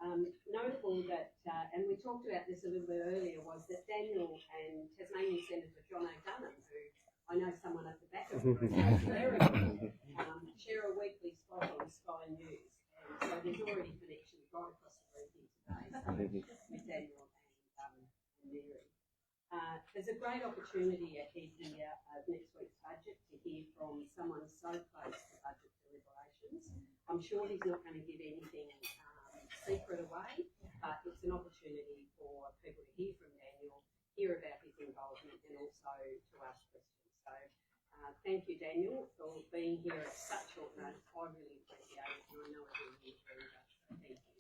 Notable that, and we talked about this a little bit earlier, was that Daniel and Tasmanian Senator John O'Donnell, who I know someone at the back of the room knows very well, share a weekly spot on Sky News. And so there's already connections right across the room here today with Daniel and Mary. There's a great opportunity ahead here of next week's budget to hear from someone so close to budget deliberations. I'm sure he's not going to give anything secret away, but it's an opportunity for people to hear from Daniel, hear about his involvement, and also to ask questions. So thank you, Daniel, for being here at such short notice. I really appreciate it, and I know everyone here very much. So thank you.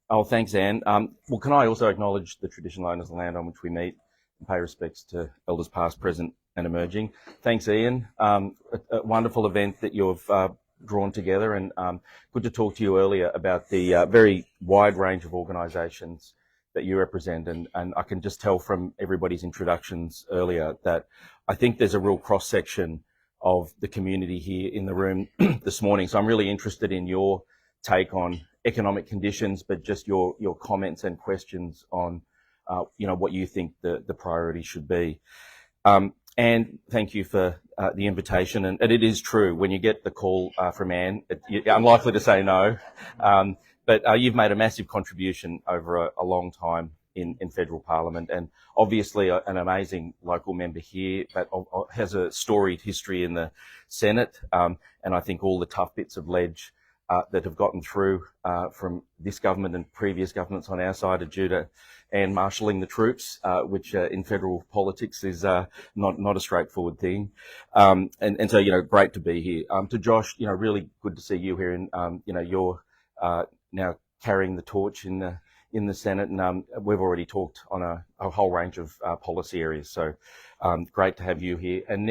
Oh, thanks, Anne. Well, can I also acknowledge the traditional owners of the land on which we meet and pay respects to elders past, present and emerging. Thanks, Ian. A wonderful event that you've drawn together, and good to talk to you earlier about the very wide range of organisations that you represent. And I can just tell from everybody's introductions earlier that I think there's a real cross-section of the community here in the room this morning. So I'm really interested in your take on economic conditions, but just your comments and questions on what you think the priority should be. And thank you for the invitation. And it is true, when you get the call from Anne, you're unlikely to say no. But you've made a massive contribution over a long time in federal parliament, and obviously an amazing local member here, but has a storied history in the Senate. And I think all the tough bits of ledge that have gotten through from this government and previous governments on our side are due to Anne marshalling the troops, which in federal politics is not a straightforward thing. And so, great to be here. To Josh, really good to see you here. And, you're now carrying the torch in the Senate, and we've already talked on a whole range of policy areas. So great to have you here. And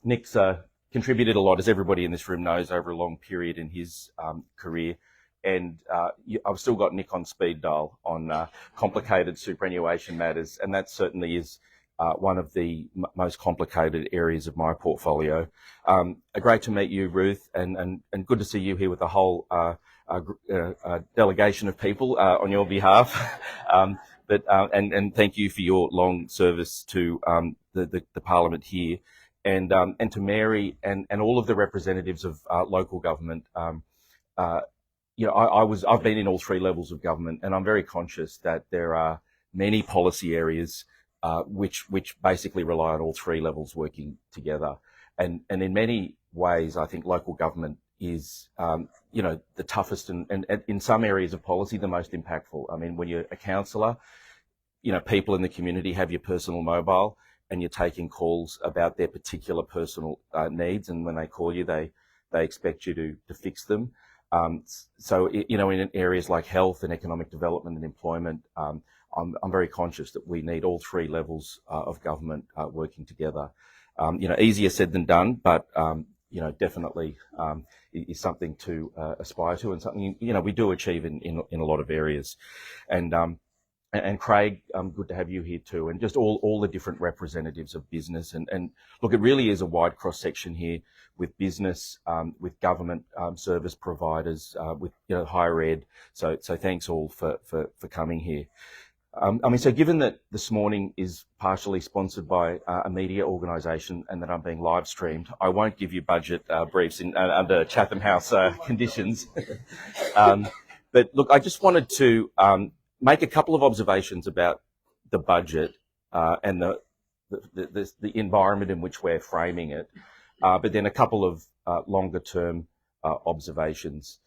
Nick's contributed a lot, as everybody in this room knows, over a long period in his career. And I've still got Nick on speed dial on complicated superannuation matters, and that certainly is one of the most complicated areas of my portfolio. Great to meet you, Ruth, and good to see you here with the whole delegation of people on your behalf. And thank you for your long service to the Parliament here. And to Mary and all of the representatives of local government. I've been in all three levels of government, and I'm very conscious that there are many policy areas which basically rely on all three levels working together. And in many ways, I think local government is the toughest and in some areas of policy the most impactful. I mean, when you're a councillor, people in the community have your personal mobile, and you're taking calls about their particular personal needs, and when they call you, they expect you to fix them. So in areas like health and economic development and employment, I'm very conscious that we need all three levels of government working together. Easier said than done, but definitely is something to aspire to, and something we do achieve in a lot of areas. And Craig, good to have you here too, and just all the different representatives of business. And look, it really is a wide cross-section here with business, with government service providers, with higher ed. So thanks all for coming here. So given that this morning is partially sponsored by a media organisation and that I'm being live streamed, I won't give you budget briefs under Chatham House conditions. But look, I just wanted to make a couple of observations about the budget and the environment in which we're framing it, but then a couple of longer term observations.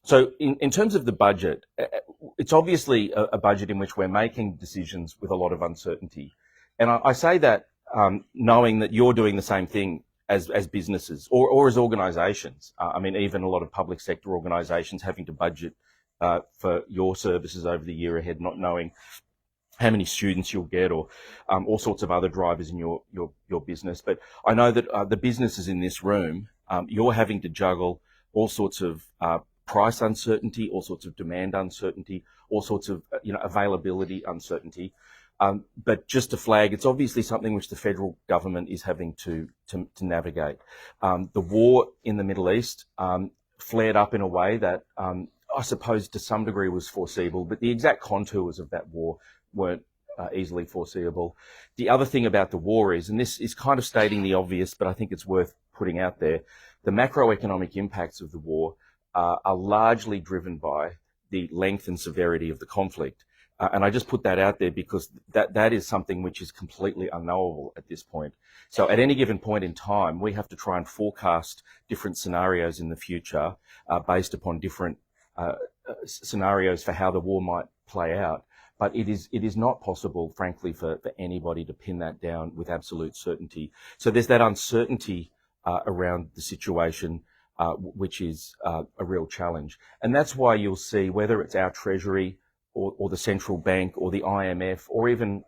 So in terms of the budget, it's obviously a budget in which we're making decisions with a lot of uncertainty. And I say that knowing that you're doing the same thing as businesses or as organisations. I mean, even a lot of public sector organisations having to budget for your services over the year ahead, not knowing how many students you'll get or all sorts of other drivers in your business. But I know that the businesses in this room, you're having to juggle all sorts of price uncertainty, all sorts of demand uncertainty, all sorts of availability uncertainty. But just to flag, it's obviously something which the federal government is having to navigate. The war in the Middle East flared up in a way that I suppose to some degree was foreseeable, but the exact contours of that war weren't easily foreseeable. The other thing about the war is, and this is kind of stating the obvious, but I think it's worth putting out there, the macroeconomic impacts of the war are largely driven by the length and severity of the conflict. And I just put that out there because that is something which is completely unknowable at this point. So at any given point in time, we have to try and forecast different scenarios in the future based upon different scenarios for how the war might play out. But it is not possible, frankly, for anybody to pin that down with absolute certainty. So there's that uncertainty around the situation, which is a real challenge. And that's why you'll see, whether it's our Treasury or the central bank or the IMF or even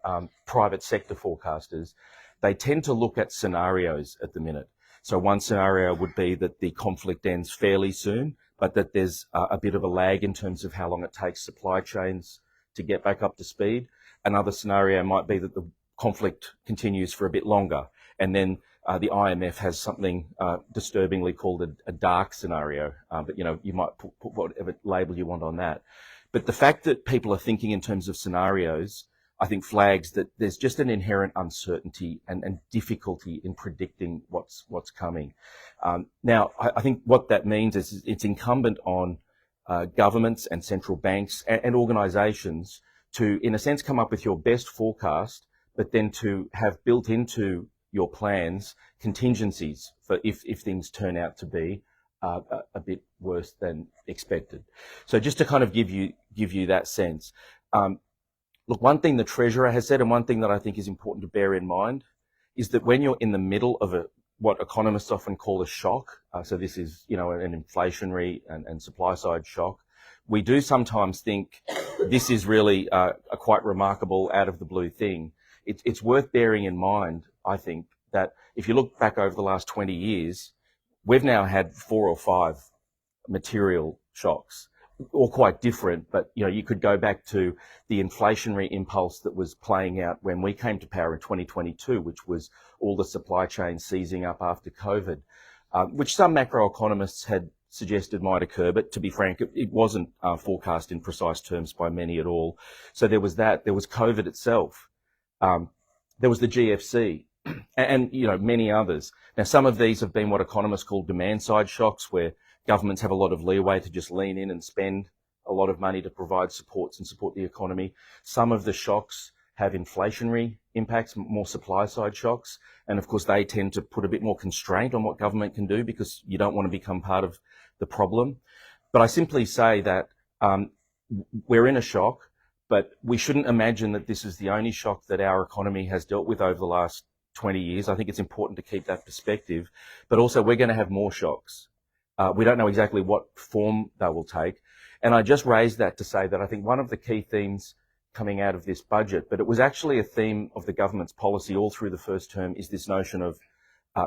private sector forecasters, they tend to look at scenarios at the minute. So one scenario would be that the conflict ends fairly soon, but that there's a bit of a lag in terms of how long it takes supply chains to get back up to speed. Another scenario might be that the conflict continues for a bit longer, and then the IMF has something disturbingly called a dark scenario, but you might put whatever label you want on that. But the fact that people are thinking in terms of scenarios, I think flags that there's just an inherent uncertainty and difficulty in predicting what's coming. Now, I think what that means is it's incumbent on governments and central banks and organisations to, in a sense, come up with your best forecast, but then to have built into your plans contingencies for if things turn out to be a bit worse than expected. So just to kind of give you that sense. Look, one thing the Treasurer has said, and one thing that I think is important to bear in mind, is that when you're in the middle of what economists often call a shock, so this is, an inflationary and supply side shock, we do sometimes think this is really a quite remarkable out of the blue thing. It's worth bearing in mind, I think, that if you look back over the last 20 years, we've now had 4 or 5 material shocks, all quite different, but you could go back to the inflationary impulse that was playing out when we came to power in 2022, which was all the supply chain seizing up after COVID, which some macroeconomists had suggested might occur, but to be frank, it wasn't forecast in precise terms by many at all. So there was that. There was COVID itself. There was the GFC, and many others. Now, some of these have been what economists call demand-side shocks, where governments have a lot of leeway to just lean in and spend a lot of money to provide supports and support the economy. Some of the shocks have inflationary impacts, more supply-side shocks, and of course they tend to put a bit more constraint on what government can do because you don't want to become part of the problem. But I simply say that we're in a shock, but we shouldn't imagine that this is the only shock that our economy has dealt with over the last 20 years. I think it's important to keep that perspective, but also we're going to have more shocks. We don't know exactly what form they will take. And I just raised that to say that I think one of the key themes coming out of this budget, but it was actually a theme of the government's policy all through the first term, is this notion of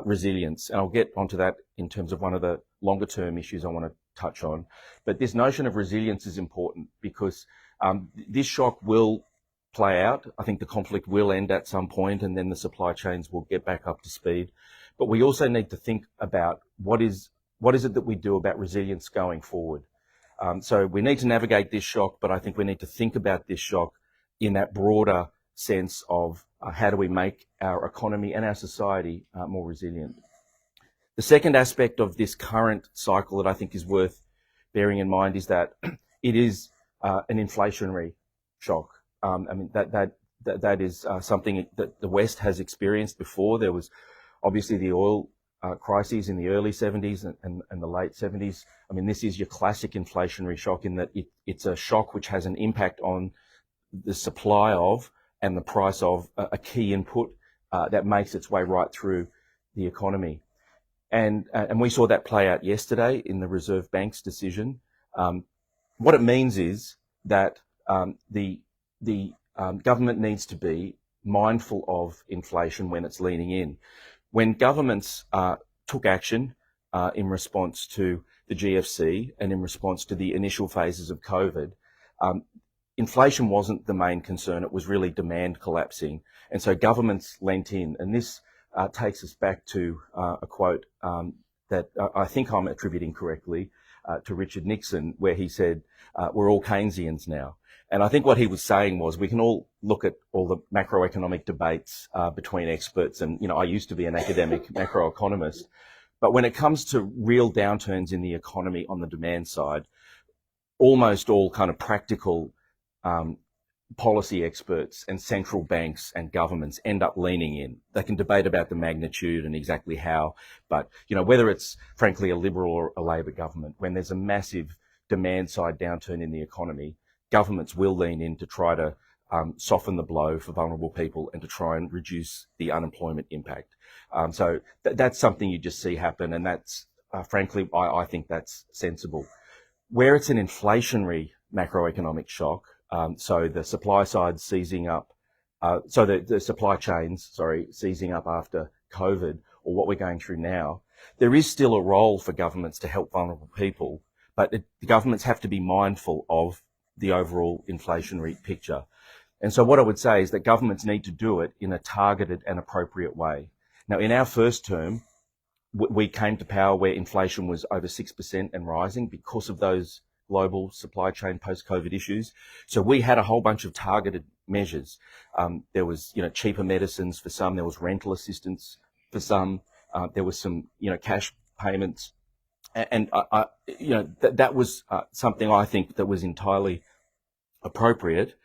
resilience. And I'll get onto that in terms of one of the longer term issues I want to touch on. But this notion of resilience is important because this shock will play out. I think the conflict will end at some point and then the supply chains will get back up to speed. But we also need to think about what is it that we do about resilience going forward. So we need to navigate this shock, but I think we need to think about this shock in that broader sense of how do we make our economy and our society more resilient. The second aspect of this current cycle that I think is worth bearing in mind is that it is an inflationary shock. I mean, that is something that the West has experienced before. There was obviously the oil crises in the early 70s and the late 70s. I mean, this is your classic inflationary shock in that it's a shock which has an impact on the supply of and the price of a key input that makes its way right through the economy. And we saw that play out yesterday in the Reserve Bank's decision. What it means is that the government needs to be mindful of inflation when it's leaning in. When governments took action in response to the GFC and in response to the initial phases of COVID, inflation wasn't the main concern. It was really demand collapsing. And so governments lent in. And this takes us back to a quote that I think I'm attributing correctly to Richard Nixon, where he said, we're all Keynesians now. And I think what he was saying was we can all look at all the macroeconomic debates between experts. And, I used to be an academic macroeconomist. But when it comes to real downturns in the economy on the demand side, almost all kind of practical policy experts and central banks and governments end up leaning in. They can debate about the magnitude and exactly how, but, whether it's frankly a Liberal or a Labor government, when there's a massive demand side downturn in the economy, governments will lean in to try to soften the blow for vulnerable people and to try and reduce the unemployment impact. So that's something you just see happen, and that's, frankly, I think that's sensible. Where it's an inflationary macroeconomic shock, so the supply side seizing up, the supply chains, seizing up after COVID, or what we're going through now, there is still a role for governments to help vulnerable people, but the governments have to be mindful of the overall inflationary picture. And so what I would say is that governments need to do it in a targeted and appropriate way. Now, in our first term, we came to power where inflation was over 6% and rising because of those global supply chain post-COVID issues. So we had a whole bunch of targeted measures. There was, cheaper medicines for some. There was rental assistance for some. There was some, cash payments. And that was something I think that was entirely appropriate,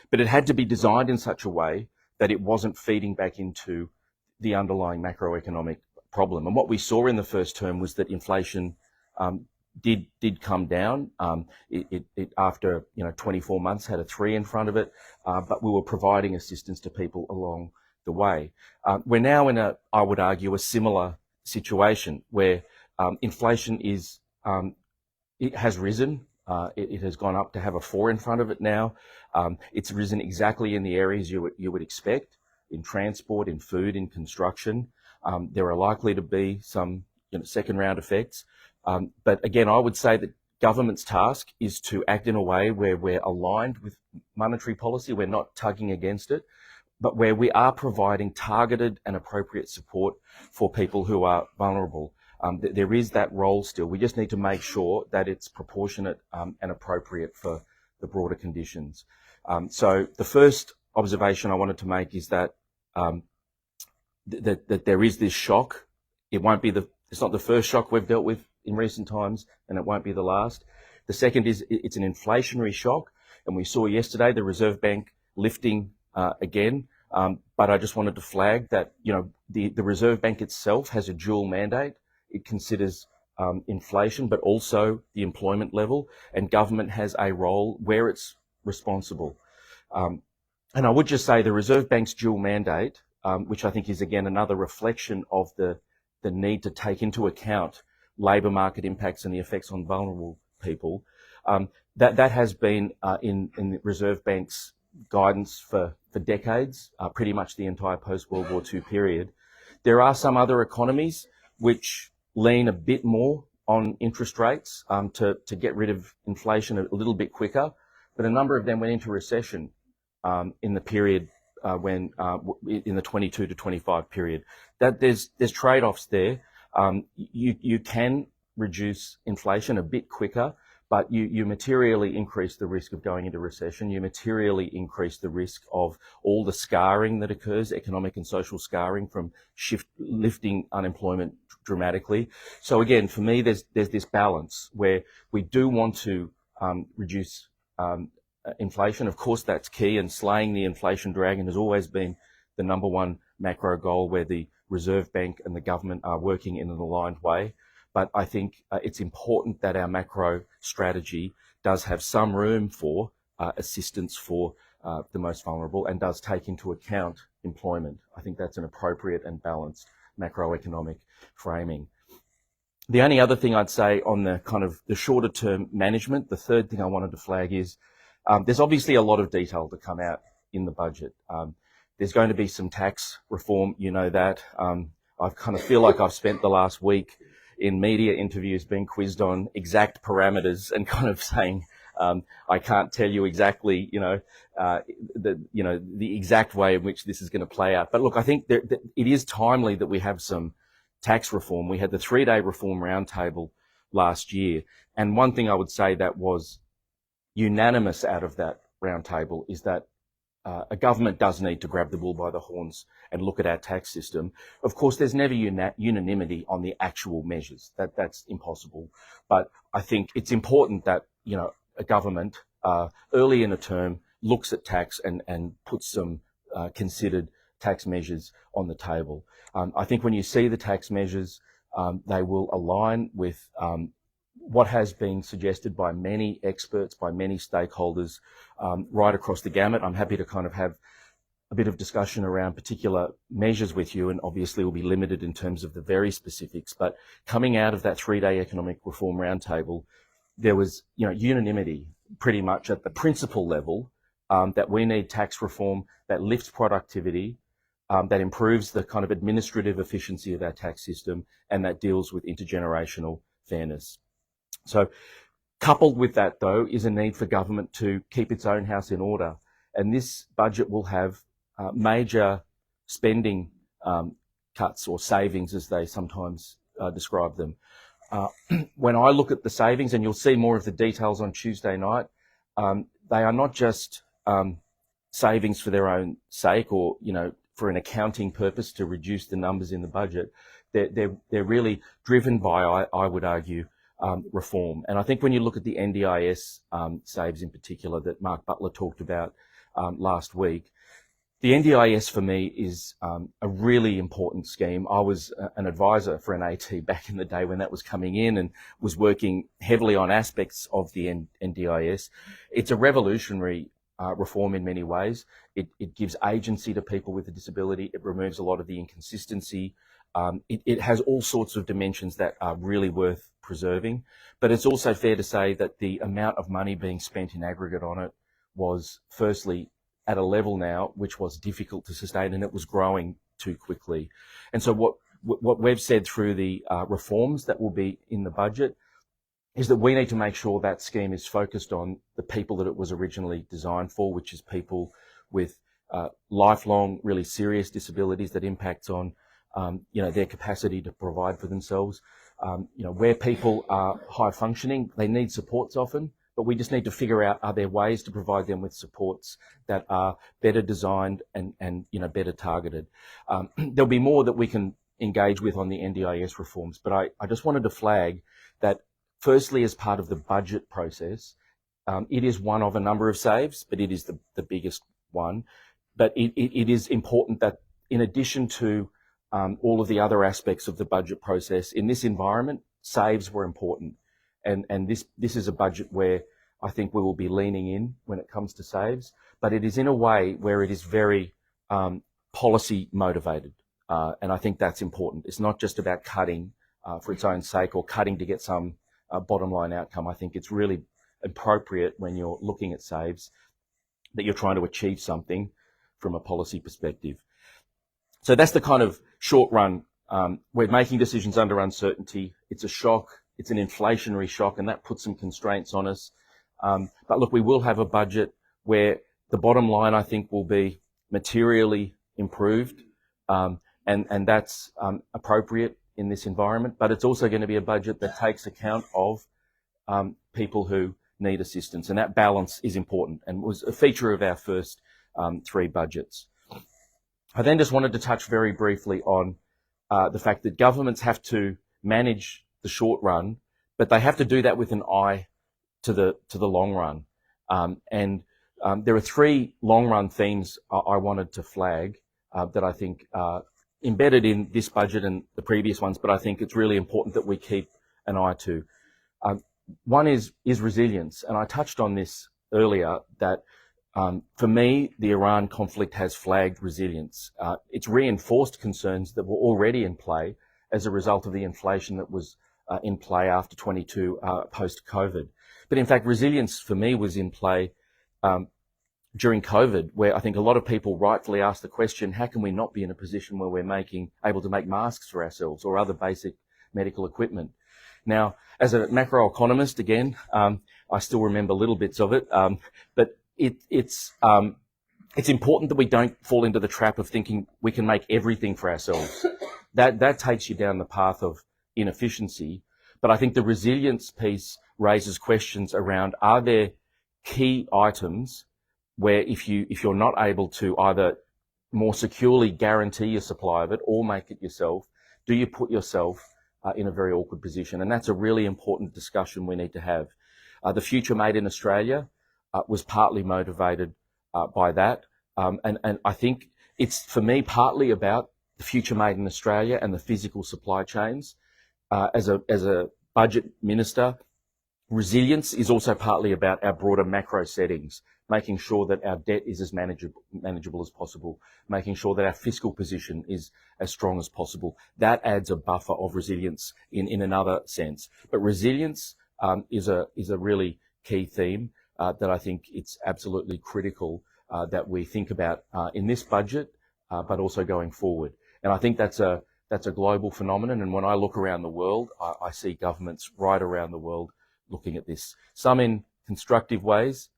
but it had to be designed in such a way that it wasn't feeding back into the underlying macroeconomic problem. And what we saw in the first term was that inflation did come down. It after 24 months had a 3 in front of it, but we were providing assistance to people along the way. We're now in I would argue, a similar situation where inflation it has risen. It has gone up to have a 4 in front of it now. It's risen exactly in the areas you would expect, in transport, in food, in construction. There are likely to be some second round effects. But again, I would say that government's task is to act in a way where we're aligned with monetary policy. We're not tugging against it, but where we are providing targeted and appropriate support for people who are vulnerable. There is that role still. We just need to make sure that it's proportionate and appropriate for the broader conditions. So the first observation I wanted to make is that that there is this shock. It's not the first shock we've dealt with in recent times, and it won't be the last. The second is it's an inflationary shock, and we saw yesterday the Reserve Bank lifting again. But I just wanted to flag that the Reserve Bank itself has a dual mandate. It considers inflation, but also the employment level, and government has a role where it's responsible. And I would just say the Reserve Bank's dual mandate, which I think is again another reflection of the need to take into account labour market impacts and the effects on vulnerable people, that has been in the Reserve Bank's guidance for decades, pretty much the entire post-World War II period. There are some other economies which lean a bit more on interest rates to get rid of inflation a little bit quicker, but a number of them went into recession in the period in the 22 to 25 period. That there's trade-offs there. You can reduce inflation a bit quicker, but you materially increase the risk of going into recession. You materially increase the risk of all the scarring that occurs, economic and social scarring from lifting unemployment dramatically. So again, for me, there's this balance where we do want to reduce inflation. Of course, that's key, and slaying the inflation dragon has always been the number one macro goal, where the Reserve Bank and the government are working in an aligned way. But I think it's important that our macro strategy does have some room for assistance for the most vulnerable and does take into account employment. I think that's an appropriate and balanced macroeconomic framing. The only other thing I'd say on the kind of the shorter term management, the third thing I wanted to flag is there's obviously a lot of detail to come out in the budget. There's going to be some tax reform, that. I kind of feel like I've spent the last week in media interviews being quizzed on exact parameters and kind of saying I can't tell you exactly, the exact way in which this is going to play out. But look, I think that it is timely that we have some tax reform. We had the 3-day reform roundtable last year, and one thing I would say that was unanimous out of that roundtable is that a government does need to grab the bull by the horns and look at our tax system. Of course, there's never unanimity on the actual measures. That's impossible. But I think it's important that, a government early in a term looks at tax and puts some considered tax measures on the table. I think when you see the tax measures, they will align with what has been suggested by many experts, by many stakeholders, right across the gamut. I'm happy to kind of have a bit of discussion around particular measures with you, and obviously we'll be limited in terms of the very specifics. But coming out of that 3-day economic reform roundtable, there was, unanimity pretty much at the principle level that we need tax reform that lifts productivity, that improves the kind of administrative efficiency of our tax system, and that deals with intergenerational fairness. So coupled with that, though, is a need for government to keep its own house in order. And this budget will have major spending cuts, or savings as they sometimes describe them. When I look at the savings, and you'll see more of the details on Tuesday night, they are not just savings for their own sake, or, for an accounting purpose to reduce the numbers in the budget. They're really driven by, I would argue, reform. And I think when you look at the NDIS saves in particular that Mark Butler talked about last week, the NDIS for me is a really important scheme. I was an advisor for an AT back in the day when that was coming in, and was working heavily on aspects of the NDIS. It's a revolutionary reform in many ways. It gives agency to people with a disability. It removes a lot of the inconsistency. It has all sorts of dimensions that are really worth preserving. But it's also fair to say that the amount of money being spent in aggregate on it was firstly at a level now which was difficult to sustain, and it was growing too quickly. And so what we've said through the reforms that will be in the budget is that we need to make sure that scheme is focused on the people that it was originally designed for, which is people with lifelong, really serious disabilities that impacts on their capacity to provide for themselves. Where people are high functioning, they need supports often, but we just need to figure out, are there ways to provide them with supports that are better designed and better targeted. There'll be more that we can engage with on the NDIS reforms, but I just wanted to flag that firstly, as part of the budget process, it is one of a number of saves, but it is the biggest one. But it is important that in addition to all of the other aspects of the budget process, in this environment, saves were important. And this is a budget where I think we will be leaning in when it comes to saves, but it is in a way where it is very policy motivated. And I think that's important. It's not just about cutting for its own sake, or cutting to get some bottom line outcome. I think it's really appropriate when you're looking at saves that you're trying to achieve something from a policy perspective. So that's the kind of short run. We're making decisions under uncertainty. It's a shock. It's an inflationary shock, and that puts some constraints on us. But look, we will have a budget where the bottom line, I think, will be materially improved, and that's appropriate in this environment. But it's also going to be a budget that takes account of people who need assistance, and that balance is important and was a feature of our first 3 budgets. I then just wanted to touch very briefly on the fact that governments have to manage the short run, but they have to do that with an eye to the long run. There are 3 long run themes I wanted to flag that I think are embedded in this budget and the previous ones, but I think it's really important that we keep an eye to. One is resilience, and I touched on this earlier, that for me, the Iran conflict has flagged resilience. It's reinforced concerns that were already in play as a result of the inflation that was in play after 22 post-COVID. But in fact, resilience for me was in play during COVID, where I think a lot of people rightfully asked the question, how can we not be in a position where we're able to make masks for ourselves or other basic medical equipment? Now, as a macroeconomist, again, I still remember little bits of it, but it's important that we don't fall into the trap of thinking we can make everything for ourselves. That takes you down the path of inefficiency. But I think the resilience piece raises questions around, are there key items where if you're not able to either more securely guarantee your supply of it or make it yourself, do you put yourself in a very awkward position? And that's a really important discussion we need to have. The Future Made in Australia was partly motivated by that. And I think it's, for me, partly about the future made in Australia and the physical supply chains. As a budget minister, resilience is also partly about our broader macro settings, making sure that our debt is as manageable as possible, making sure that our fiscal position is as strong as possible. That adds a buffer of resilience in another sense. But resilience is a really key theme that I think it's absolutely critical that we think about in this budget, but also going forward. And I think that's a global phenomenon. And when I look around the world, I see governments right around the world looking at this, some in constructive ways,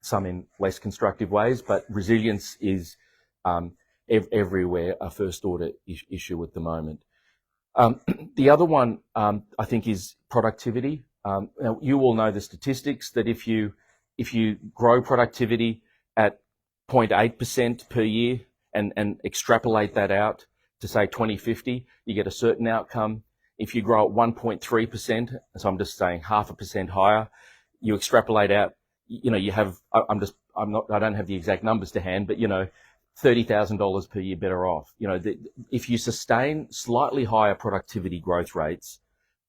some in less constructive ways, but resilience is everywhere a first order issue at the moment. The other one, I think, is productivity. Now, you all know the statistics that if you grow productivity at 0.8% per year and extrapolate that out to say 2050, you get a certain outcome. If you grow at 1.3%, so I'm just saying 0.5% higher, you extrapolate out, you have, I don't have the exact numbers to hand, but, $30,000 per year better off. If you sustain slightly higher productivity growth rates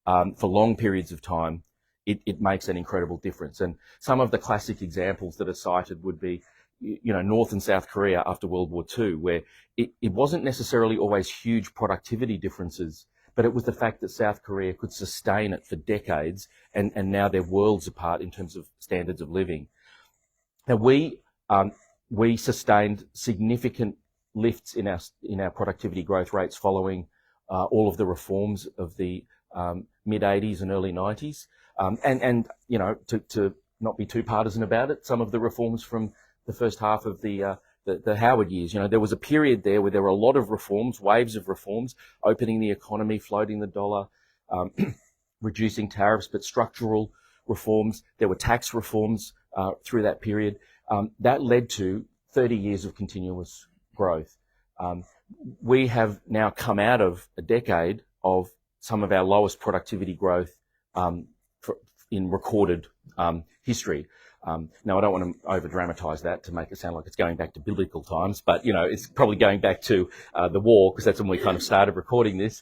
for long periods of time, it makes an incredible difference. And some of the classic examples that are cited would be, North and South Korea after World War II, where it wasn't necessarily always huge productivity differences, but it was the fact that South Korea could sustain it for decades, and now they're worlds apart in terms of standards of living. Now, we sustained significant lifts in our productivity growth rates following all of the reforms of the mid 80s and early 90s. And to not be too partisan about it, some of the reforms from the first half of the Howard years, there was a period there where there were a lot of reforms, waves of reforms, opening the economy, floating the dollar, reducing tariffs, but structural reforms. There were tax reforms through that period. That led to 30 years of continuous growth. We have now come out of a decade of some of our lowest productivity growth in recorded history. Now, I don't want to over-dramatize that to make it sound like it's going back to biblical times, but, it's probably going back to the war, because that's when we kind of started recording this.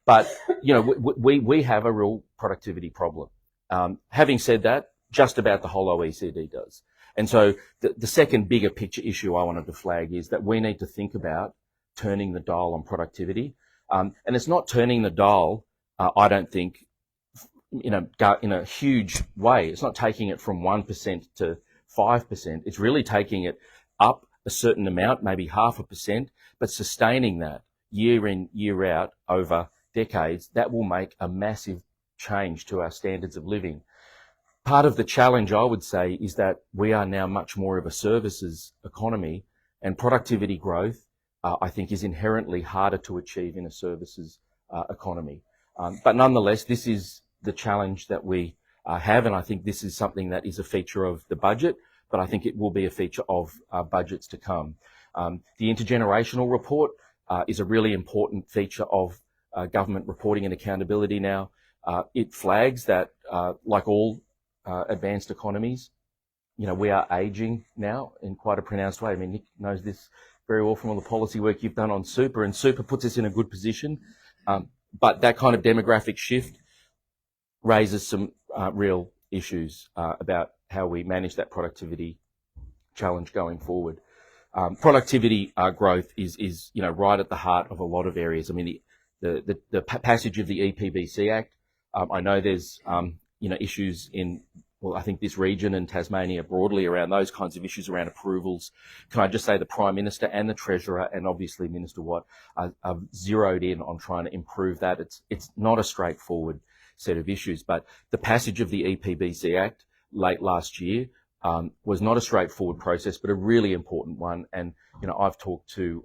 But, we have a real productivity problem. Having said that, just about the whole OECD does. And so the second bigger picture issue I wanted to flag is that we need to think about turning the dial on productivity. And it's not turning the dial, I don't think, in a huge way. It's not taking it from 1% to 5%. It's really taking it up a certain amount, maybe 0.5%, but sustaining that year in, year out over decades. That will make a massive change to our standards of living. Part of the challenge, I would say, is that we are now much more of a services economy, and productivity growth, I think, is inherently harder to achieve in a services economy. But nonetheless, this is the challenge that we have, and I think this is something that is a feature of the budget, but I think it will be a feature of budgets to come. The intergenerational report is a really important feature of government reporting and accountability now. It flags that, like all advanced economies, we are aging now in quite a pronounced way. I mean, Nick knows this very well from all the policy work you've done on super, and super puts us in a good position. But that kind of demographic shift raises some real issues about how we manage that productivity challenge going forward. Productivity growth is right at the heart of a lot of areas. I mean, the passage of the EPBC Act. I know there's issues in, I think this region and Tasmania broadly around those kinds of issues around approvals. Can I just say the Prime Minister and the Treasurer and obviously Minister Watt are zeroed in on trying to improve that. It's not a straightforward set of issues. But the passage of the EPBC Act late last year was not a straightforward process, but a really important one. And, I've talked to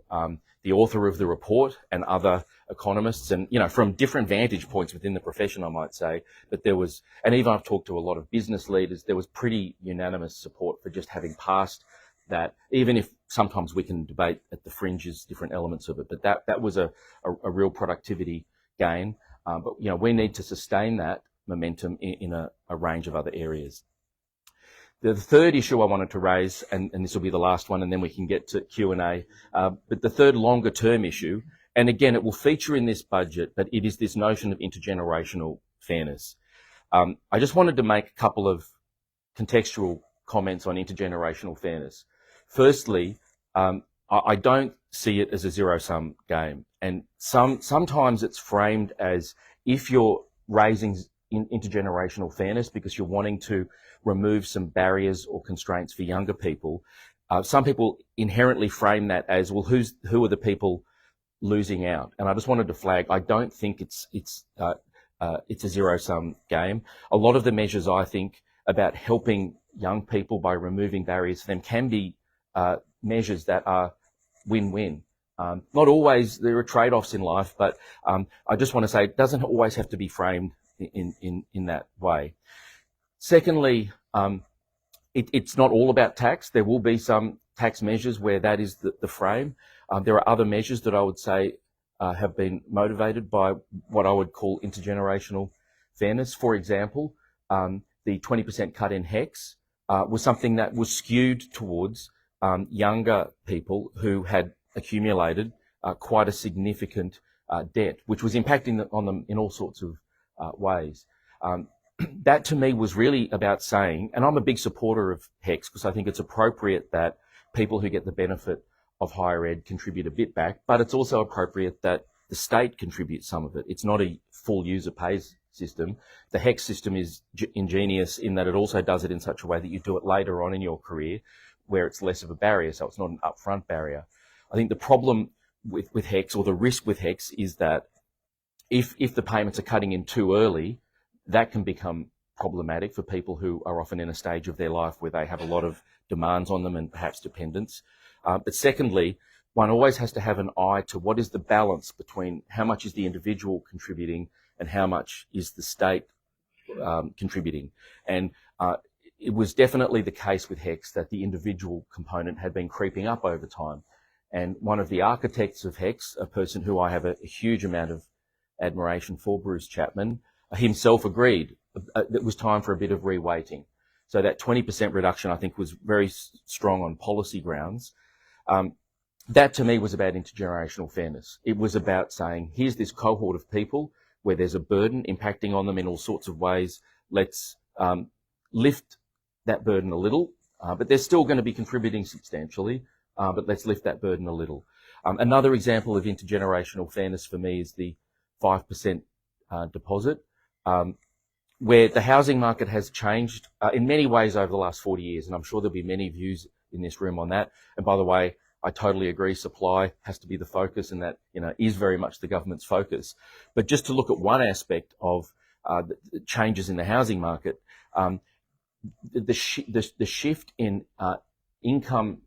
the author of the report and other economists, and, from different vantage points within the profession, I might say, but and even I've talked to a lot of business leaders, there was pretty unanimous support for just having passed that, even if sometimes we can debate at the fringes different elements of it, but that was a real productivity gain. But, we need to sustain that momentum in a range of other areas. The third issue I wanted to raise, and this will be the last one, and then we can get to Q&A, but the third longer term issue, and again, it will feature in this budget, but it is this notion of intergenerational fairness. I just wanted to make a couple of contextual comments on intergenerational fairness. Firstly, I don't see it as a zero-sum game, and sometimes it's framed as if you're raising intergenerational fairness because you're wanting to remove some barriers or constraints for younger people. Some people inherently frame that as, well, who are the people losing out? And I just wanted to flag, I don't think it's a zero-sum game. A lot of the measures, I think, about helping young people by removing barriers for them can be measures that are win-win. Not always, there are trade-offs in life, but I just want to say it doesn't always have to be framed in that way. Secondly, it's not all about tax. There will be some tax measures where that is the frame. There are other measures that I would say have been motivated by what I would call intergenerational fairness. For example, the 20% cut in HECS was something that was skewed towards younger people who had accumulated quite a significant debt, which was impacting on them in all sorts of ways. That to me was really about saying, and I'm a big supporter of HECS because I think it's appropriate that people who get the benefit of higher ed contribute a bit back, but it's also appropriate that the state contributes some of it. It's not a full user pays system. The HECS system is ingenious in that it also does it in such a way that you do it later on in your career where it's less of a barrier, so it's not an upfront barrier. I think the problem with HECS, or the risk with HECS, is that if the payments are cutting in too early, that can become problematic for people who are often in a stage of their life where they have a lot of demands on them and perhaps dependence. But secondly, one always has to have an eye to what is the balance between how much is the individual contributing and how much is the state contributing. And it was definitely the case with HECS that the individual component had been creeping up over time. And one of the architects of HECS, a person who I have a huge amount of admiration for, Bruce Chapman, himself agreed that it was time for a bit of reweighting. So that 20% reduction, I think, was very strong on policy grounds. That to me was about intergenerational fairness. It was about saying, here's this cohort of people where there's a burden impacting on them in all sorts of ways. Let's lift that burden a little, but they're still going to be contributing substantially, but let's lift that burden a little. Another example of intergenerational fairness for me is the 5% deposit, where the housing market has changed in many ways over the last 40 years, and I'm sure there'll be many views in this room on that. And by the way, I totally agree, supply has to be the focus, and that is very much the government's focus. But just to look at one aspect of the changes in the housing market, the shift in income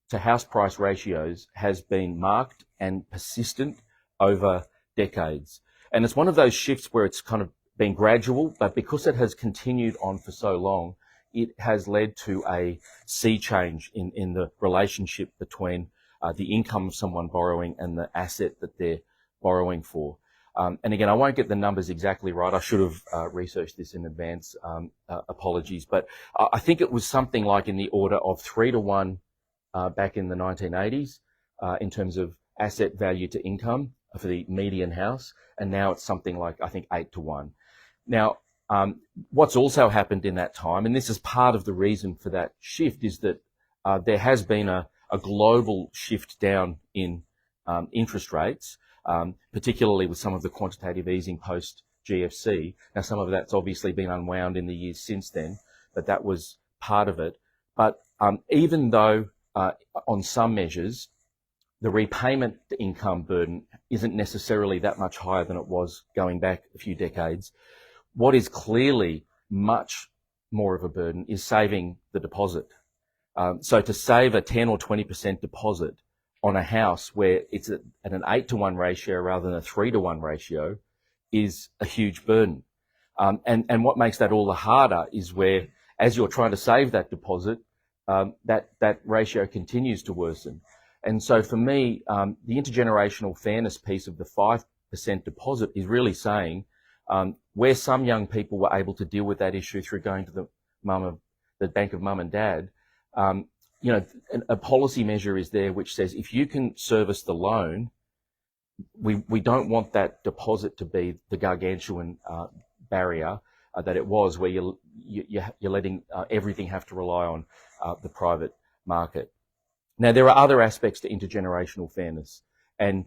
to house price ratios has been marked and persistent over decades. And it's one of those shifts where it's kind of been gradual, but because it has continued on for so long, it has led to a sea change in the relationship between the income of someone borrowing and the asset that they're borrowing for. And again, I won't get the numbers exactly right. I should have researched this in advance. Apologies. But I think it was something like in the order of 3 to 1 back in the 1980s in terms of asset value to income for the median house. And now it's something like, I think, 8 to 1. Now, what's also happened in that time, and this is part of the reason for that shift, is that there has been a global shift down in interest rates, particularly with some of the quantitative easing post GFC. Now, some of that's obviously been unwound in the years since then, but that was part of it. But even though on some measures, the repayment to income burden isn't necessarily that much higher than it was going back a few decades, what is clearly much more of a burden is saving the deposit. So to save a 10 or 20% deposit on a house where it's at an 8-to-1 ratio rather than a 3-to-1 ratio is a huge burden. And what makes that all the harder is where, as you're trying to save that deposit, that ratio continues to worsen. And so for me, the intergenerational fairness piece of the 5% deposit is really saying, where some young people were able to deal with that issue through going to the bank of mum and dad, you know, a policy measure is there which says if you can service the loan, we don't want that deposit to be the gargantuan barrier that it was, where you're letting everything have to rely on the private market. Now, there are other aspects to intergenerational fairness, and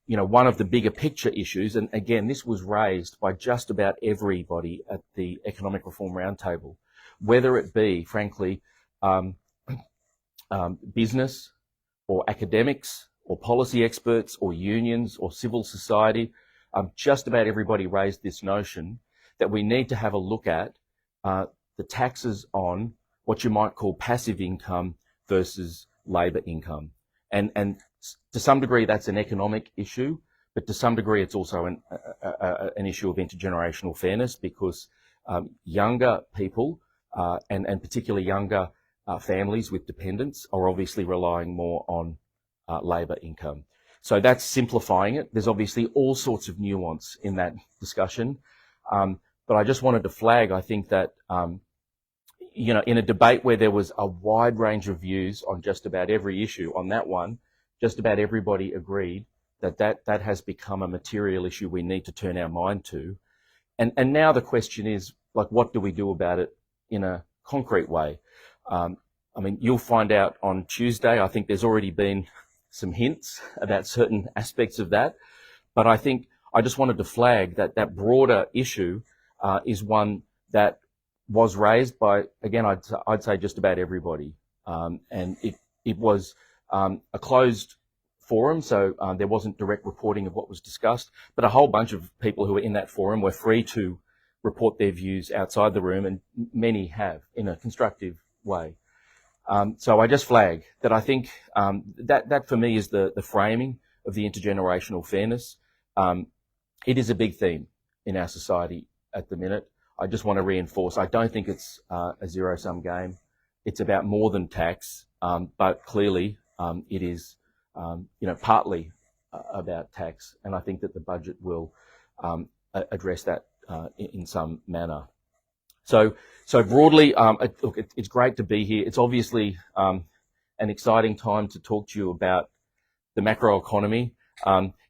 you know, one of the bigger picture issues, and again, this was raised by just about everybody at the Economic Reform Roundtable, whether it be, frankly, business or academics or policy experts or unions or civil society, just about everybody raised this notion that we need to have a look at the taxes on what you might call passive income versus labour income. And to some degree, that's an economic issue, but to some degree, it's also an issue of intergenerational fairness, because younger people, and particularly younger families with dependents, are obviously relying more on labour income. So that's simplifying it. There's obviously all sorts of nuance in that discussion. But I just wanted to flag, I think that, you know, in a debate where there was a wide range of views on just about every issue, on that one, just about everybody agreed that has become a material issue we need to turn our mind to. And now the question is, like, what do we do about it in a concrete way? I mean, you'll find out on Tuesday. I think there's already been some hints about certain aspects of that. But I think I just wanted to flag that broader issue is one that was raised by, again, I'd say just about everybody. And it was a closed forum, so there wasn't direct reporting of what was discussed, but a whole bunch of people who were in that forum were free to report their views outside the room, and many have, in a constructive way. So I just flag that I think that for me is the framing of the intergenerational fairness. It is a big theme in our society at the minute. I just want to reinforce, I don't think it's a zero-sum game. It's about more than tax, but clearly it is, you know, partly about tax, and I think that the budget will address that in some manner. So broadly, look, it's great to be here. It's obviously an exciting time to talk to you about the macroeconomy.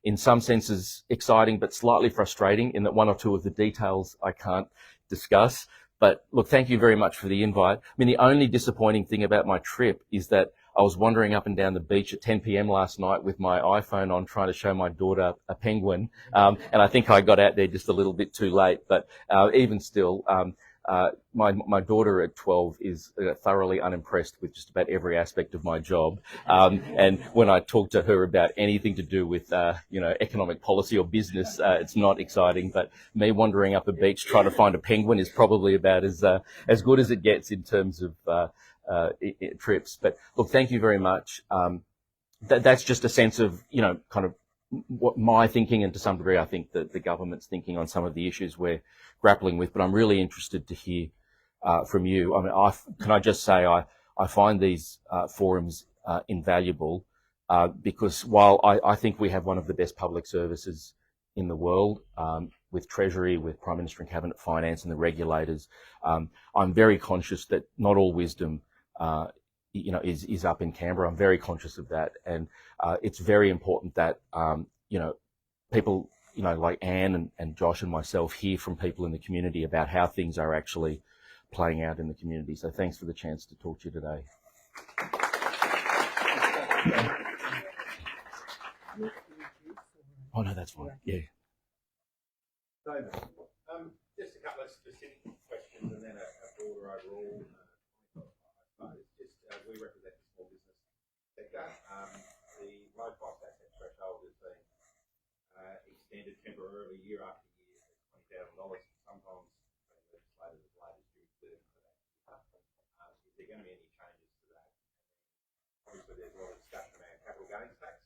In some senses exciting, but slightly frustrating in that one or two of the details I can't discuss. But look, thank you very much for the invite. I mean, the only disappointing thing about my trip is that I was wandering up and down the beach at 10 p.m. last night with my iPhone on, trying to show my daughter a penguin. And I think I got out there just a little bit too late. But even still, my daughter at 12 is thoroughly unimpressed with just about every aspect of my job. And when I talk to her about anything to do with, you know, economic policy or business, it's not exciting. But me wandering up a beach trying to find a penguin is probably about as good as it gets in terms of trips. But look, thank you very much. That's just a sense of, you know, kind of what my thinking, and to some degree I think that the government's thinking on some of the issues we're grappling with. But I'm really interested to hear from you. I mean, can I just say I find these forums invaluable because while I think we have one of the best public services in the world, with Treasury, with Prime Minister and Cabinet Finance and the regulators, I'm very conscious that not all wisdom you know, is up in Canberra. I'm very conscious of that, and it's very important that you know, people, you know, like Anne and Josh and myself hear from people in the community about how things are actually playing out in the community. So thanks for the chance to talk to you today. Oh no, that's fine. Yeah. David, just a couple of specific questions and then a broader overall. We represent the small business sector. The low cost asset threshold has been extended temporarily year after year to $20,000. Sometimes going to be any changes to that? Obviously, there's a lot of discussion around capital gains tax.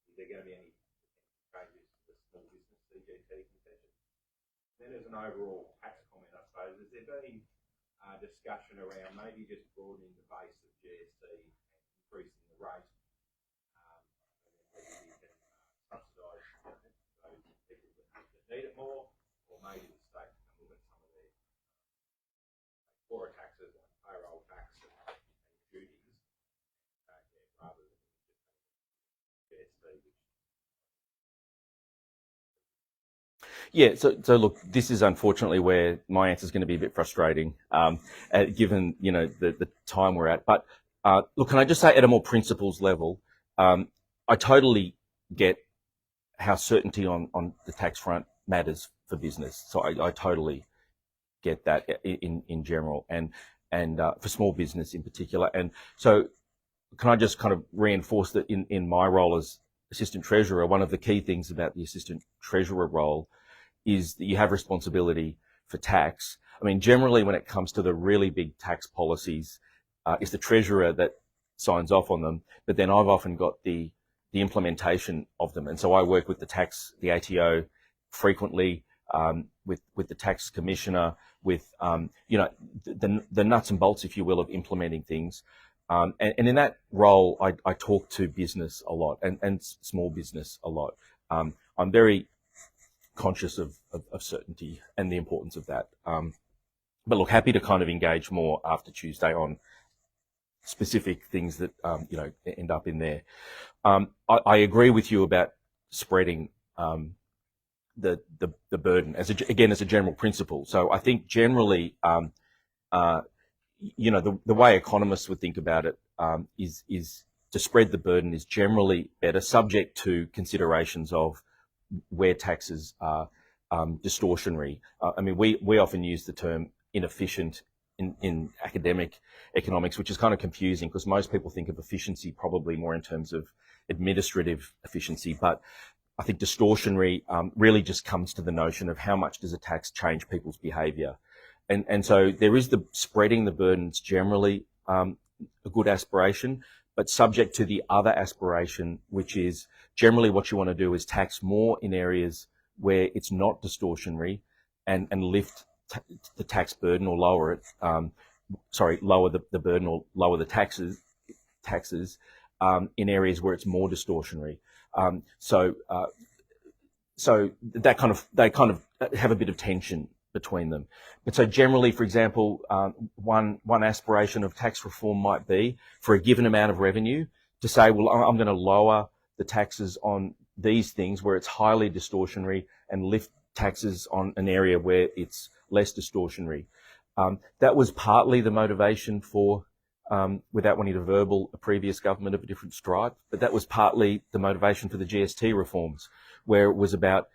Is there going to be any changes to the small business CGT concession? Then there's an overall tax comment, I suppose. Has there been discussion around maybe just broadening the base of GST and increasing the rate? Maybe you can subsidise those people that need it more, or maybe the state can look at some of their poorer taxes like payroll tax and duties rather than just GST. Yeah, so look, this is unfortunately where my answer is going to be a bit frustrating, given the time we're at. But look, can I just say at a more principles level, I totally get how certainty on the tax front matters for business. So I totally get that in general, and for small business in particular. And so, can I just kind of reinforce that in my role as assistant treasurer, one of the key things about the assistant treasurer role is that you have responsibility for tax. I mean, generally when it comes to the really big tax policies, it's the treasurer that signs off on them, but then I've often got the implementation of them. And so I work with the ATO frequently, with the tax commissioner, with, the nuts and bolts, if you will, of implementing things. And in that role, I talk to business a lot and small business a lot. I'm very conscious of certainty and the importance of that. But look, happy to kind of engage more after Tuesday on specific things that, end up in there. I agree with you about spreading the burden as a general principle. So I think generally, the way economists would think about it is to spread the burden is generally better, subject to considerations of where taxes are distortionary. I mean, we often use the term inefficient in academic economics, which is kind of confusing because most people think of efficiency probably more in terms of administrative efficiency. But I think distortionary really just comes to the notion of how much does a tax change people's behaviour. And so there is the spreading the burdens generally a good aspiration, but subject to the other aspiration, which is generally what you want to do is tax more in areas where it's not distortionary and lift the tax burden or lower it, lower the burden or lower the taxes in areas where it's more distortionary. So they kind of have a bit of tension between them. But so generally, for example, one aspiration of tax reform might be for a given amount of revenue to say, well, I'm going to lower the taxes on these things where it's highly distortionary and lift taxes on an area where it's less distortionary. That was partly the motivation for, without wanting to verbal a previous government of a different stripe, but that was partly the motivation for the GST reforms, where it was about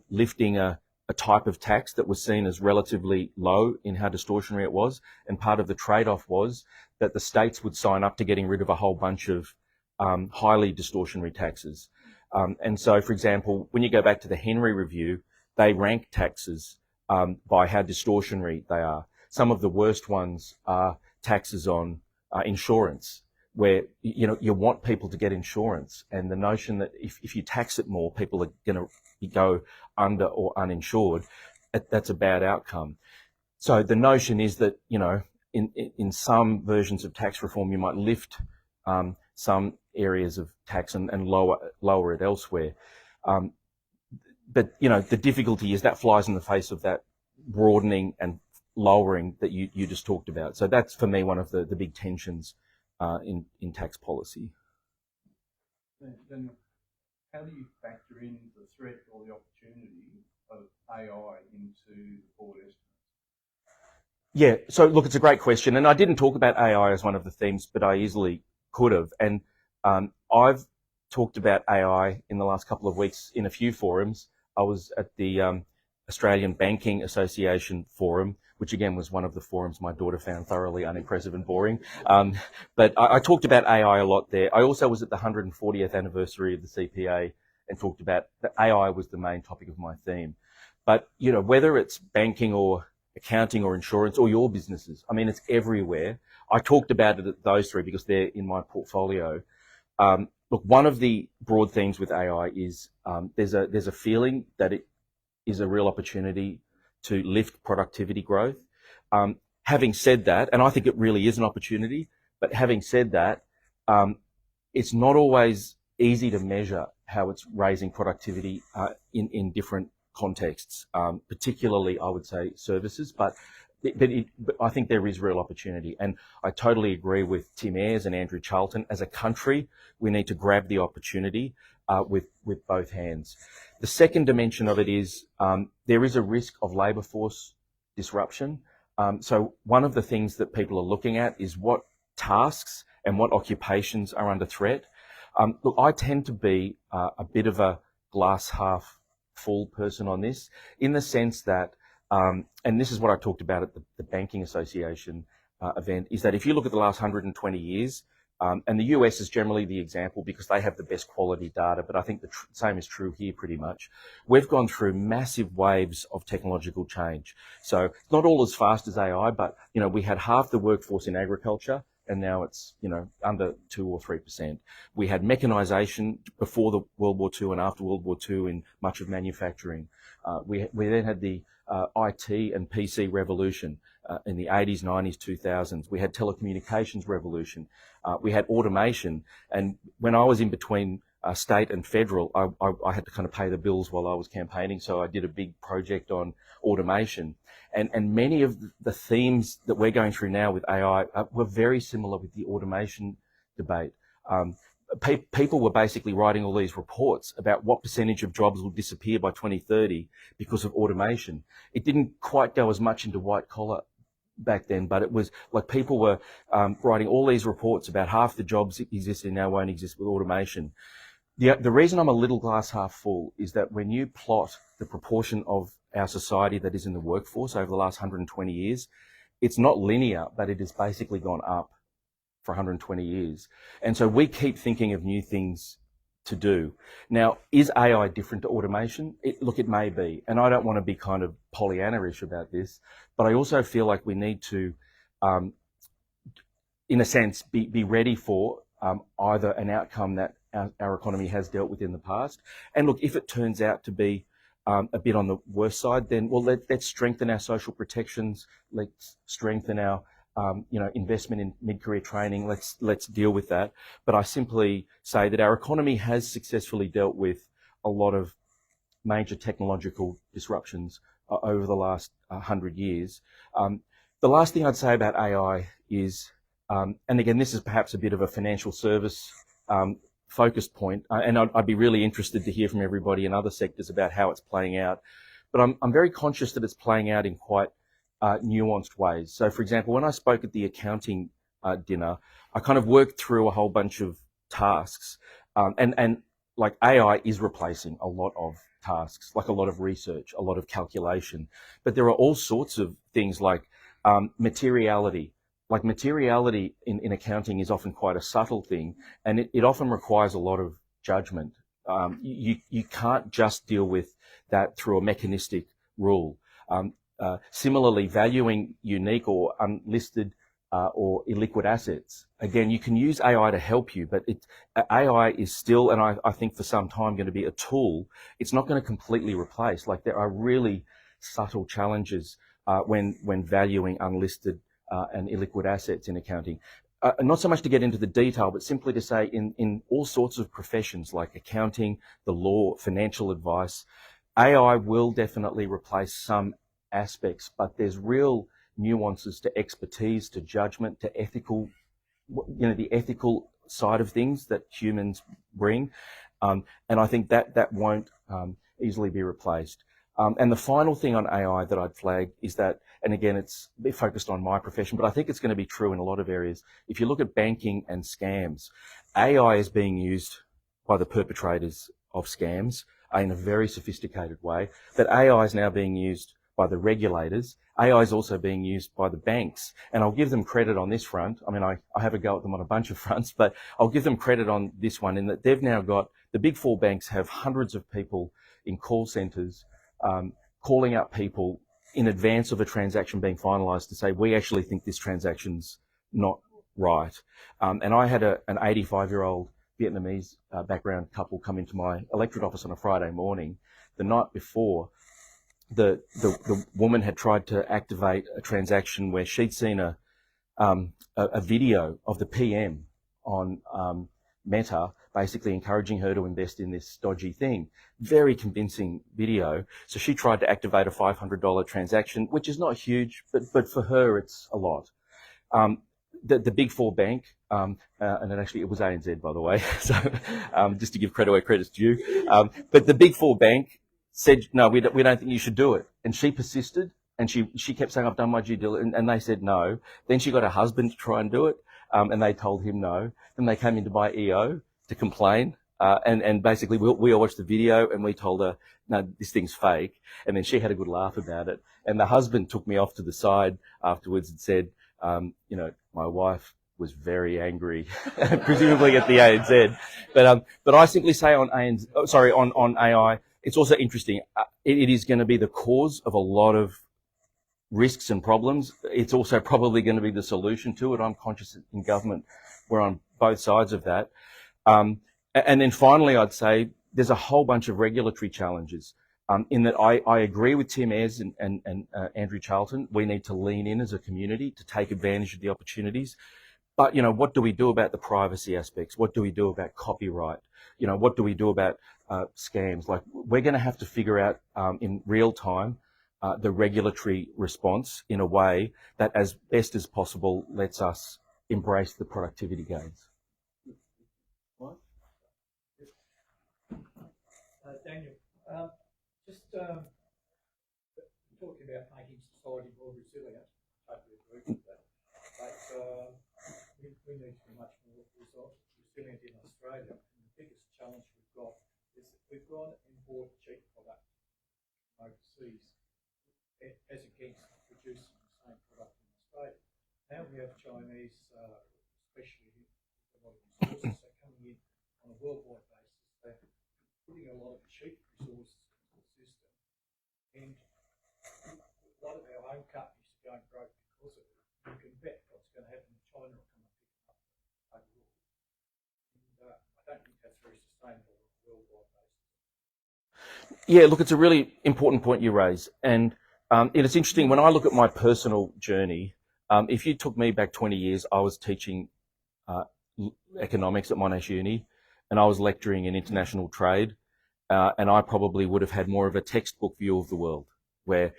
lifting a type of tax that was seen as relatively low in how distortionary it was. And part of the trade-off was that the states would sign up to getting rid of a whole bunch of highly distortionary taxes. And so, for example, when you go back to the Henry Review, they rank taxes by how distortionary they are. Some of the worst ones are taxes on insurance, where you want people to get insurance, and the notion that if you tax it more, people are going to go under or uninsured, that's a bad outcome. So the notion is that in some versions of tax reform, you might lift some areas of tax and lower it elsewhere. But the difficulty is that flies in the face of that broadening and lowering that you just talked about. So that's for me one of the big tensions in tax policy. Then how do you factor in the threat or the opportunity of AI into the board estimates? Yeah, so look, it's a great question, and I didn't talk about AI as one of the themes, but I easily could have. And I've talked about AI in the last couple of weeks in a few forums. I was at the Australian Banking Association forum, which again was one of the forums my daughter found thoroughly unimpressive and boring. But I talked about AI a lot there. I also was at the 140th anniversary of the CPA and talked about that AI was the main topic of my theme. But, whether it's banking or accounting or insurance or your businesses. I mean, it's everywhere. I talked about it at those three because they're in my portfolio. Look, one of the broad themes with AI is there's a feeling that it is a real opportunity to lift productivity growth. Having said that, and I think it really is an opportunity, but having said that, it's not always easy to measure how it's raising productivity in different contexts, particularly, I would say, services. But I think there is real opportunity. And I totally agree with Tim Ayres and Andrew Charlton. As a country, we need to grab the opportunity with both hands. The second dimension of it is there is a risk of labour force disruption. So one of the things that people are looking at is what tasks and what occupations are under threat. Look, I tend to be a bit of a glass half full person on this, in the sense that, and this is what I talked about at the Banking Association event, is that if you look at the last 120 years, and the US is generally the example because they have the best quality data, but I think the same is true here pretty much. We've gone through massive waves of technological change. So not all as fast as AI, but, you know, we had half the workforce in agriculture, and now it's, you know, under 2 or 3%. We had mechanisation before the World War II and after World War II in much of manufacturing. We then had the IT and PC revolution in the 80s, 90s, 2000s. We had telecommunications revolution. We had automation. And when I was in between state and federal, I had to kind of pay the bills while I was campaigning. So I did a big project on automation. And many of the themes that we're going through now with AI were very similar with the automation debate. People were basically writing all these reports about what percentage of jobs will disappear by 2030 because of automation. It didn't quite go as much into white collar back then, but it was like people were writing all these reports about half the jobs existing now won't exist with automation. The reason I'm a little glass half full is that when you plot the proportion of our society that is in the workforce over the last 120 years, it's not linear, but it has basically gone up for 120 years. And so we keep thinking of new things to do. Now, is AI different to automation? Look, it may be. And I don't want to be kind of Pollyanna-ish about this, but I also feel like we need to, in a sense, be ready for either an outcome that our economy has dealt with in the past. And look, if it turns out to be a bit on the worst side, then, well, let's strengthen our social protections. Let's strengthen our investment in mid-career training. Let's deal with that. But I simply say that our economy has successfully dealt with a lot of major technological disruptions over the last 100 years. The last thing I'd say about AI is, and again, this is perhaps a bit of a financial service focused point, and I'd be really interested to hear from everybody in other sectors about how it's playing out. But I'm very conscious that it's playing out in quite nuanced ways. So, for example, when I spoke at the accounting dinner, I kind of worked through a whole bunch of tasks, and like AI is replacing a lot of tasks, like a lot of research, a lot of calculation. But there are all sorts of things like materiality. Like materiality in accounting is often quite a subtle thing, and it often requires a lot of judgment. You can't just deal with that through a mechanistic rule. Similarly, valuing unique or unlisted or illiquid assets. Again, you can use AI to help you, but AI is still, and I think for some time, going to be a tool. It's not going to completely replace. Like, there are really subtle challenges when valuing unlisted and illiquid assets in accounting. Not so much to get into the detail, but simply to say in all sorts of professions like accounting, the law, financial advice, AI will definitely replace some aspects, but there's real nuances to expertise, to judgment, to ethical, the ethical side of things that humans bring. And I think that won't easily be replaced. And the final thing on AI that I'd flag is that, and again, it's focused on my profession, but I think it's going to be true in a lot of areas. If you look at banking and scams, AI is being used by the perpetrators of scams in a very sophisticated way, but AI is now being used by the regulators. AI is also being used by the banks, and I'll give them credit on this front. I mean, I have a go at them on a bunch of fronts, but I'll give them credit on this one in that they've now got, the big four banks have hundreds of people in call centres calling up people in advance of a transaction being finalised to say, we actually think this transaction's not right. And I had an 85-year-old Vietnamese background couple come into my electorate office on a Friday morning. The night before, the woman had tried to activate a transaction where she'd seen a video of the PM on Meta, basically encouraging her to invest in this dodgy thing. Very convincing video. So she tried to activate a $500 transaction, which is not huge, but for her it's a lot. The Big Four bank, and it was ANZ, by the way, so just to give credit where credit's due. But the Big Four bank said, no, we don't think you should do it. And she persisted, and she kept saying, I've done my due diligence, and they said no. Then she got her husband to try and do it, and they told him no. Then they came into my EO to complain, and basically we all watched the video, and we told her, no, this thing's fake. And then she had a good laugh about it. And the husband took me off to the side afterwards and said, my wife was very angry, presumably at the ANZ. But I simply say on AI, it's also interesting. It is going to be the cause of a lot of risks and problems. It's also probably going to be the solution to it. I'm conscious that in government we're on both sides of that. And then finally, I'd say there's a whole bunch of regulatory challenges. In that I agree with Tim Ayres and Andrew Charlton. We need to lean in as a community to take advantage of the opportunities. But, what do we do about the privacy aspects? What do we do about copyright? What do we do about scams? Like, we're going to have to figure out in real time the regulatory response in a way that, as best as possible, lets us embrace the productivity gains. Daniel, just talking about making society more resilient, I totally agree with that. But we need to be much more resilient in Australia. And the biggest challenge we've got is that we've got to import cheap product from overseas as against producing the same product in Australia. Now we have Chinese, especially a lot of resources are coming in on a worldwide basis. They're putting a lot of cheap resources into the system, and a lot of our own companies are going broke because of it. You can bet what's going to happen in China will come and pick them up overall. And I don't think that's very sustainable on a worldwide basis. Yeah, look, it's a really important point you raise, and it's interesting when I look at my personal journey. If you took me back 20 years, I was teaching economics at Monash Uni, and I was lecturing in international trade, and I probably would have had more of a textbook view of the world, where,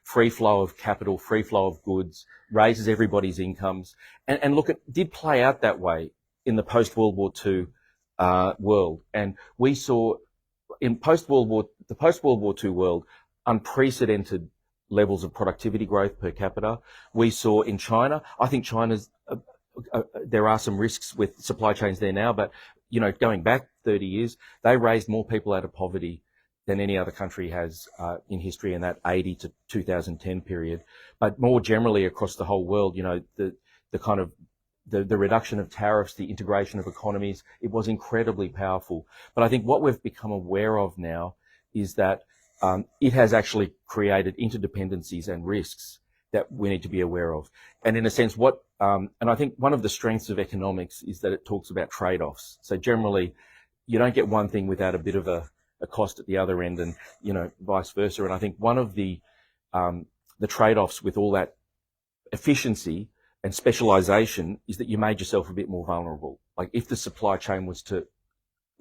free flow of capital, free flow of goods, raises everybody's incomes. And look, it did play out that way in the post-World War II world. And we saw in the post-World War II world, unprecedented levels of productivity growth per capita. We saw in China, I think China's, there are some risks with supply chains there now, but, going back 30 years, they raised more people out of poverty than any other country has in history in that 80 to 2010 period. But more generally across the whole world, the reduction of tariffs, the integration of economies, it was incredibly powerful. But I think what we've become aware of now is that it has actually created interdependencies and risks that we need to be aware of. And in a sense, and I think one of the strengths of economics is that it talks about trade-offs. So generally, you don't get one thing without a bit of a cost at the other end, and vice versa. And I think one of the trade-offs with all that efficiency and specialization is that you made yourself a bit more vulnerable. Like if the supply chain was to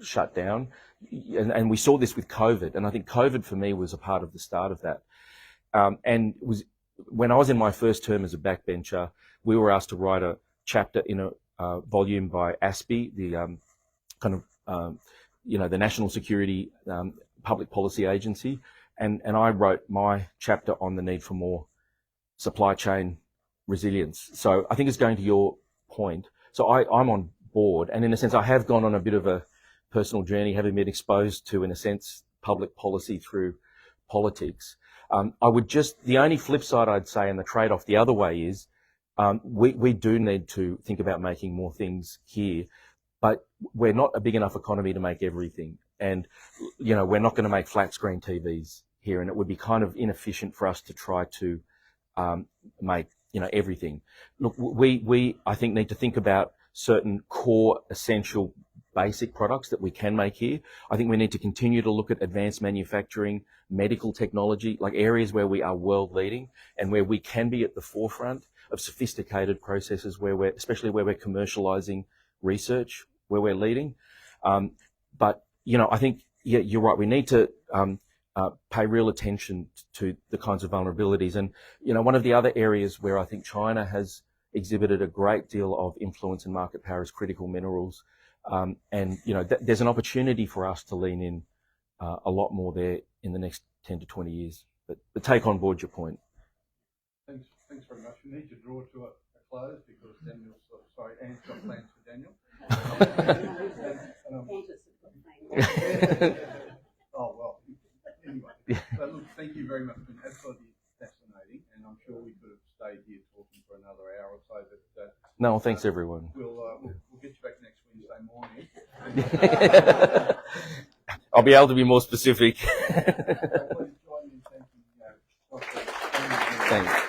shut down, and we saw this with COVID, and I think COVID for me was a part of the start of that. And it was when I was in my first term as a backbencher, we were asked to write a chapter in a volume by ASPI, the the National Security Public Policy Agency, and I wrote my chapter on the need for more supply chain resilience. So I think it's going to your point. So I'm on board, and in a sense, I have gone on a bit of a personal journey, having been exposed to, in a sense, public policy through politics. The only flip side I'd say, and the trade-off the other way is, we do need to think about making more things here, but we're not a big enough economy to make everything. And, we're not going to make flat screen TVs here, and it would be kind of inefficient for us to try to make everything. Look, we I think need to think about certain core, essential, basic products that we can make here. I think we need to continue to look at advanced manufacturing, medical technology, like areas where we are world leading and where we can be at the forefront of sophisticated processes especially where we're commercializing research, where we're leading. But I think, you're right. We need to pay real attention to the kinds of vulnerabilities. And, one of the other areas where I think China has exhibited a great deal of influence and market power is critical minerals. And, there's an opportunity for us to lean in a lot more there in the next 10 to 20 years. But take on board your point. Thanks very much. We need to draw to a close because Daniel's, Anne's got plans for Daniel. Oh, well, anyway. So look, thank you very much. It's been absolutely fascinating, and I'm sure we could have stayed here talking for another hour or so, but No, thanks everyone. We'll get you back next Wednesday morning. I'll be able to be more specific. Please join me in thanking Dr. Thanks.